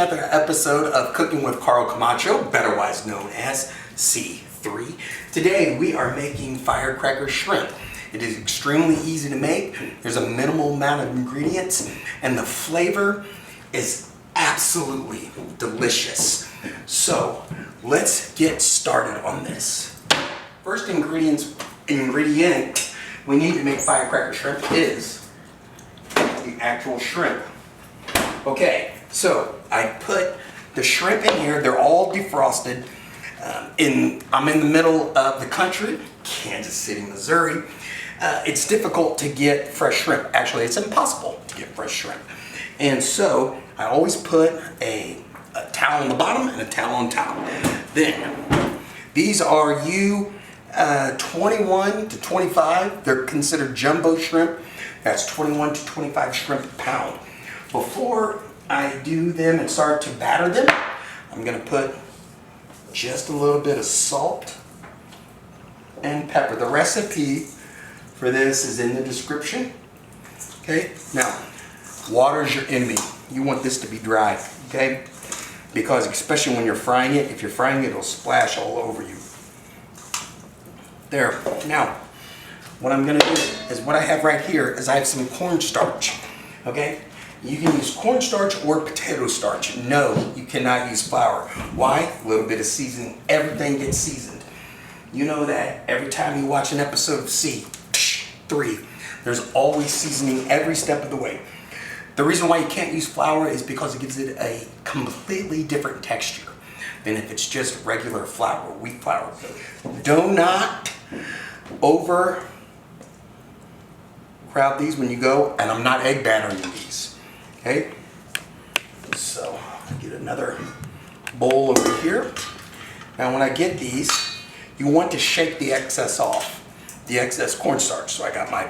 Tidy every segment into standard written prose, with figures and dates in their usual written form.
another episode of Cooking with Carl Camacho, otherwise known as C3. Today we are making firecracker shrimp. It is extremely easy to make. There's a minimal amount of ingredients and the flavor is absolutely delicious. So let's get started on this. First ingredient we need to make firecracker shrimp is the actual shrimp. Okay, so I put the shrimp in here. They're all defrosted. I'm in the middle of the country, Kansas City, Missouri. It's difficult to get fresh shrimp. Actually, it's impossible to get fresh shrimp. And so I always put a towel on the bottom and a towel on top. Then these are 21 to 25. They're considered jumbo shrimp. That's 21 to 25 shrimp a pound. Before I do them and start to batter them, I'm going to put just a little bit of salt and pepper. The recipe for this is in the description. Okay, now water is your enemy. You want this to be dry, okay? Because especially when you're frying it, if you're frying it, it'll splash all over you. There. Now, what I'm going to do is what I have right here is I have some cornstarch. Okay? You can use cornstarch or potato starch. No, you cannot use flour. Why? A little bit of seasoning. Everything gets seasoned. You know that every time you watch an episode of C3, there's always seasoning every step of the way. The reason why you can't use flour is because it gives it a completely different texture than if it's just regular flour, wheat flour. Do not overcrowd these when you go, and I'm not egg battering these. Okay, so get another bowl over here. Now when I get these, you want to shake the excess off, the excess cornstarch. So I got my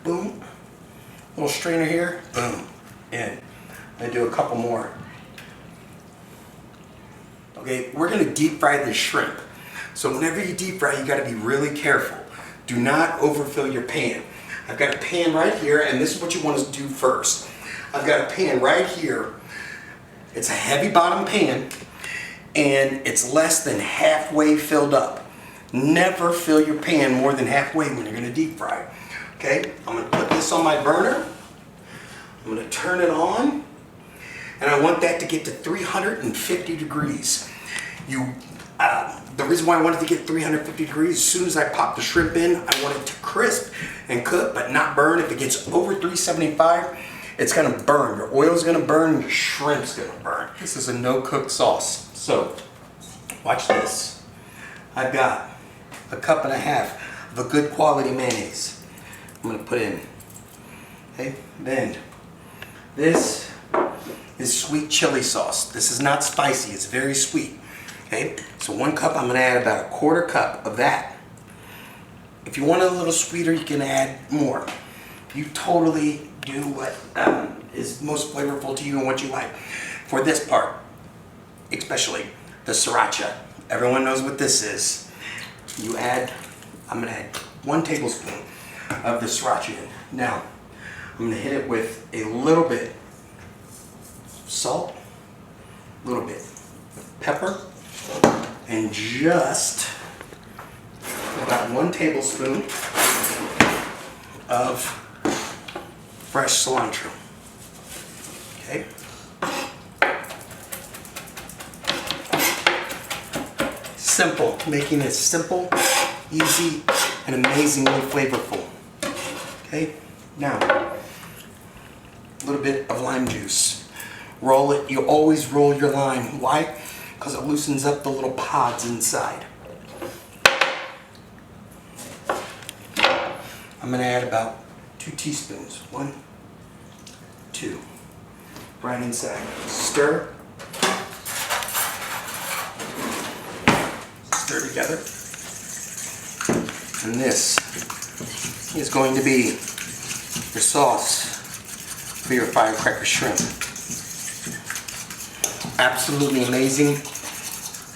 boom, little strainer here, boom, in. I do a couple more. Okay, we're gonna deep fry this shrimp. So whenever you deep fry, you gotta be really careful. Do not overfill your pan. I've got a pan right here, and this is what you want to do first. I've got a pan right here. It's a heavy bottom pan, and it's less than halfway filled up. Never fill your pan more than halfway when you're going to deep fry. Okay, I'm going to put this on my burner. I'm going to turn it on, and I want that to get to 350 degrees. The reason why I wanted to get 350 degrees, as soon as I pop the shrimp in, I want it to crisp and cook, but not burn. If it gets over 375, it's gonna burn. Your oil's gonna burn, your shrimp's gonna burn. This is a no-cook sauce. So, watch this. I've got a cup and a half of a good quality mayonnaise. I'm gonna put in. Okay, then this is sweet chili sauce. This is not spicy, it's very sweet. Okay, so 1 cup, I'm going to add about a 1/4 cup of that. If you want it a little sweeter, you can add more. You totally do what is most flavorful to you and what you like. For this part, especially the sriracha, everyone knows what this is. You add, I'm going to add 1 tablespoon of the sriracha in. Now, I'm going to hit it with a little bit of salt, a little bit of pepper, and just about 1 tablespoon of fresh cilantro. Okay. Simple, making it simple, easy, and amazingly flavorful. Okay. Now, a little bit of lime juice. Roll it. You always roll your lime. Why? Because it loosens up the little pods inside. I'm going to add about 2 teaspoons. 1, 2. Right inside. Stir. Stir together. And this is going to be your sauce for your firecracker shrimp. Absolutely amazing,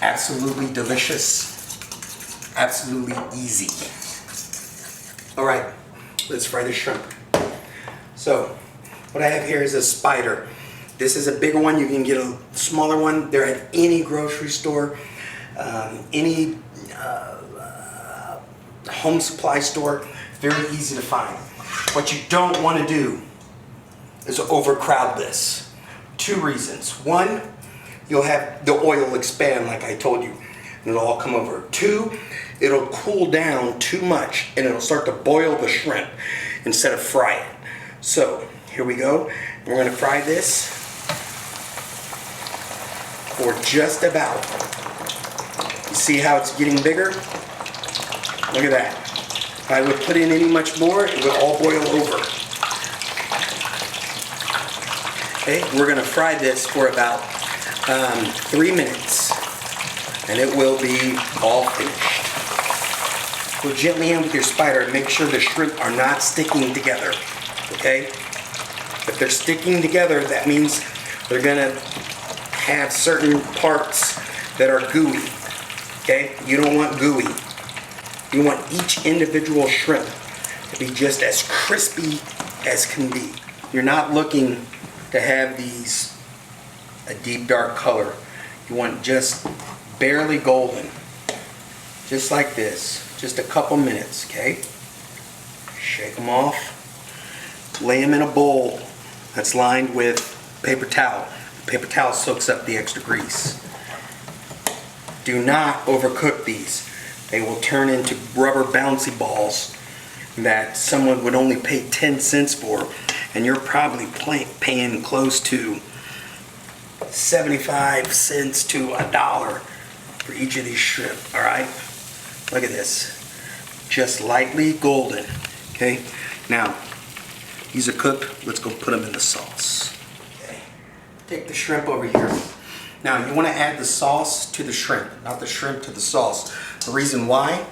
absolutely delicious, absolutely easy. All right, let's fry the shrimp. So what I have here is a spider. This is a bigger one. You can get a smaller one. They're at any grocery store, any home supply store. Very easy to find. What you don't want to do is overcrowd this. 2 reasons. 1, you'll have the oil expand like I told you, and it'll all come over. 2, it'll cool down too much and it'll start to boil the shrimp instead of fry it. So here we go. We're going to fry this for just about. You see how it's getting bigger? Look at that. If I would put in any much more, it would all boil over. Okay, we're going to fry this for about 3 minutes, and it will be all finished. Go gently in with your spider and make sure the shrimp are not sticking together. Okay? If they're sticking together, that means they're going to have certain parts that are gooey. Okay? You don't want gooey. You want each individual shrimp to be just as crispy as can be. You're not looking to have these a deep dark color. You want just barely golden. Just like this. Just a couple minutes, okay? Shake them off. Lay them in a bowl that's lined with paper towel. Paper towel soaks up the extra grease. Do not overcook these. They will turn into rubber bouncy balls that someone would only pay 10 cents for, and you're probably paying close to 75 cents to $1 for each of these shrimp. All right, look at this, just lightly golden. Okay, now these are cooked. Let's go put them in the sauce. Okay, take the shrimp over here. Now you want to add the sauce to the shrimp, not the shrimp to the sauce. The reason why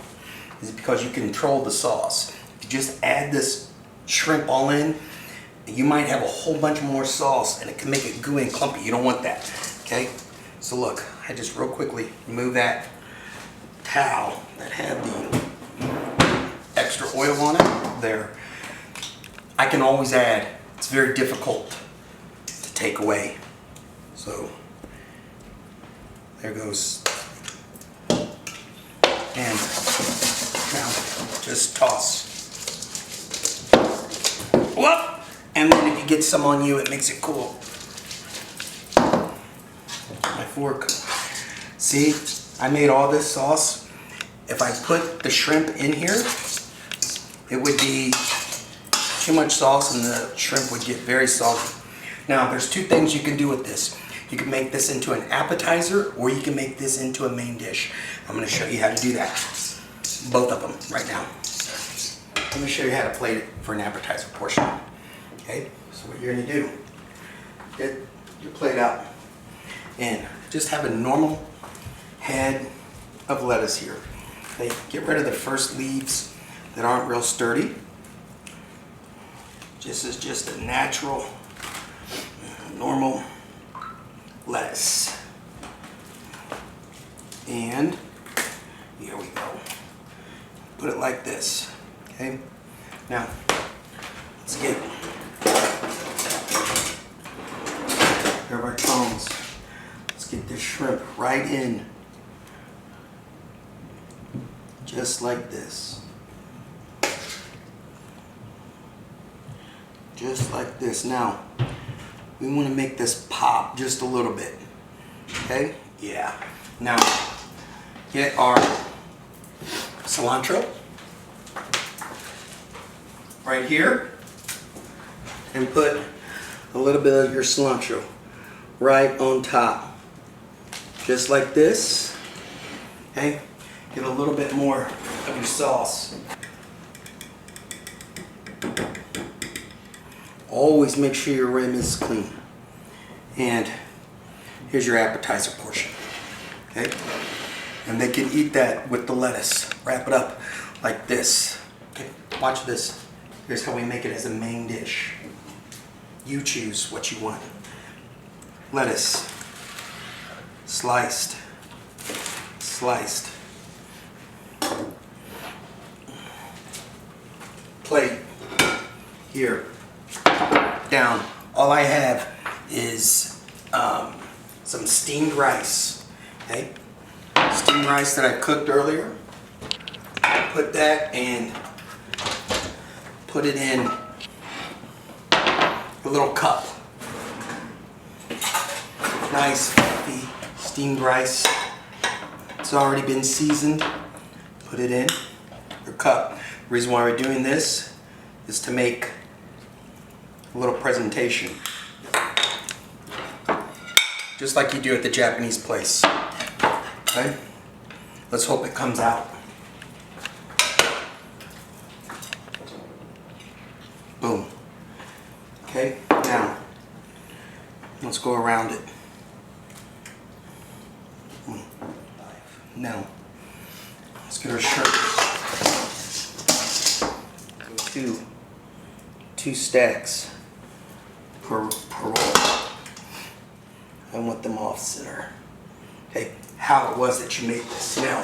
is because you control the sauce. If you just add this shrimp all in, you might have a whole bunch more sauce and it can make it gooey and clumpy. You don't want that. Okay? So look, I just real quickly remove that towel that had the extra oil on it there. I can always add. It's very difficult to take away. So there goes. And now just toss. Whoop! And then if you get some on you, it makes it cool. My fork. See, I made all this sauce. If I put the shrimp in here, it would be too much sauce and the shrimp would get very salty. Now, there's 2 things you can do with this. You can make this into an appetizer, or you can make this into a main dish. I'm going to show you how to do that. Both of them right now. Let me show you how to plate it for an appetizer portion. Okay, so what you're going to do, get your plate out and just have a normal head of lettuce here. Okay, get rid of the first leaves that aren't real sturdy. This is just a natural, normal lettuce. And here we go. Put it like this. Okay. Now let's get here are our tongs. Let's get this shrimp right in, just like this. Just like this. Now we want to make this pop just a little bit. Okay? Yeah. Now, get our cilantro right here and put a little bit of your cilantro right on top. Just like this. Okay? Get a little bit more of your sauce. Always make sure your rim is clean. And here's your appetizer portion. Okay? And they can eat that with the lettuce. Wrap it up like this. Okay, watch this. Here's how we make it as a main dish. You choose what you want. Lettuce. Sliced. Sliced. Plate. Here. Down. All I have is some steamed rice. Okay, steamed rice that I cooked earlier. Put that and put it in a little cup. Nice fluffy steamed rice. It's already been seasoned. Put it in your cup. The reason why we're doing this is to make a little presentation. Just like you do at the Japanese place. Okay? Let's hope it comes out. Boom. Okay, now let's go around it. Now, let's get our shirt. So two stacks per roll. I want them off center. Okay, how it was that you made this. Now,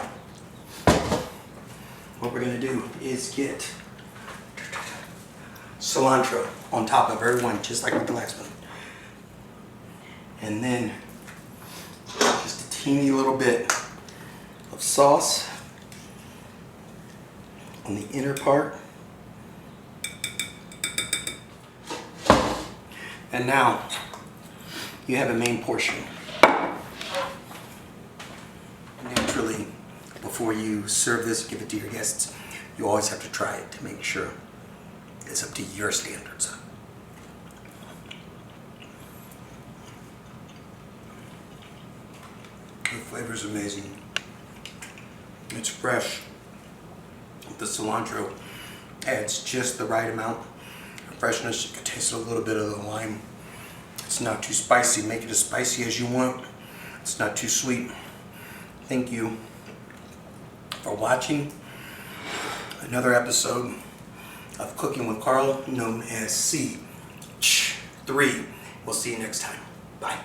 what we're gonna do is get cilantro on top of every one, just like with the last one. And then just a teeny little bit of sauce on the inner part. And now you have a main portion. Naturally, before you serve this, give it to your guests, you always have to try it to make sure it's up to your standards. The flavor's amazing. It's fresh. The cilantro adds just the right amount of freshness. You can taste a little bit of the lime. It's not too spicy. Make it as spicy as you want. It's not too sweet. Thank you for watching another episode of Cooking with Carl, known as C3. We'll see you next time. Bye.